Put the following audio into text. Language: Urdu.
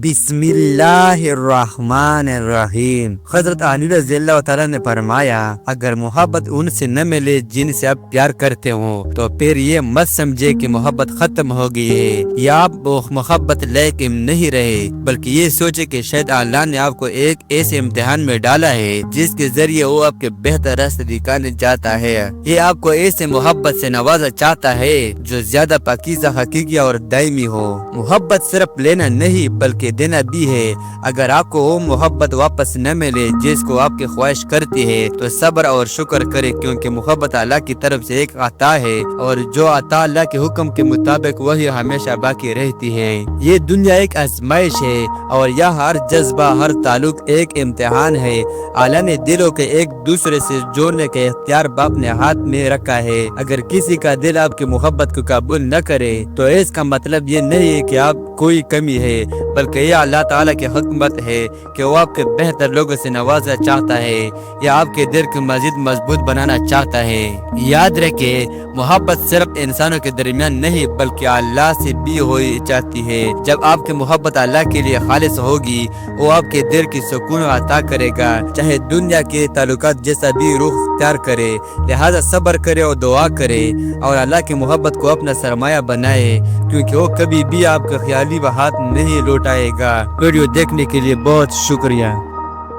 بسم اللہ الرحمن الرحیم۔ حضرت علی رضی اللہ تعالیٰ نے فرمایا، اگر محبت ان سے نہ ملے جن سے آپ پیار کرتے ہو تو پھر یہ مت سمجھے کہ محبت ختم ہو گئی ہے یا آپ محبت لائق نہیں رہے، بلکہ یہ سوچے کہ شاید اللہ نے آپ کو ایک ایسے امتحان میں ڈالا ہے جس کے ذریعے وہ آپ کے بہتر راستے دکھانے چاہتا ہے۔ یہ آپ کو ایسے محبت سے نوازا چاہتا ہے جو زیادہ پاکیزہ، حقیقی اور دائمی ہو۔ محبت صرف لینا نہیں بلکہ دینا بھی ہے۔ اگر آپ کو وہ محبت واپس نہ ملے جس کو آپ کی خواہش کرتی ہے تو صبر اور شکر کرے، کیونکہ محبت اللہ کی طرف سے ایک عطا ہے، اور جو عطا اللہ کے حکم کے مطابق وہی ہمیشہ باقی رہتی ہے۔ یہ دنیا ایک آزمائش ہے اور یہاں ہر جذبہ، ہر تعلق ایک امتحان ہے۔ اللہ نے دلوں کے ایک دوسرے سے جوڑنے کا اختیار اپنے ہاتھ میں رکھا ہے۔ اگر کسی کا دل آپ کی محبت کو قبول نہ کرے تو اس کا مطلب یہ نہیں ہے کہ آپ کوئی کمی ہے، بلکہ یہ اللہ تعالیٰ کی حکمت ہے کہ وہ آپ کے بہتر لوگوں سے نوازنا چاہتا ہے یا آپ کے دل کو مزید مضبوط بنانا چاہتا ہے۔ یاد رکھیں، محبت صرف انسانوں کے درمیان نہیں بلکہ اللہ سے بھی ہوئی چاہتی ہے۔ جب آپ کی محبت اللہ کے لیے خالص ہوگی، وہ آپ کے دل کی سکون عطا کرے گا، چاہے دنیا کے تعلقات جیسا بھی رخ اختیار کرے۔ لہذا صبر کرے اور دعا کرے اور اللہ کی محبت کو اپنا سرمایہ بنائے، کیونکہ وہ کبھی بھی آپ کا خیالی ہاتھ نہیں لوٹائے گا۔ ویڈیو دیکھنے کے لیے بہت شکریہ۔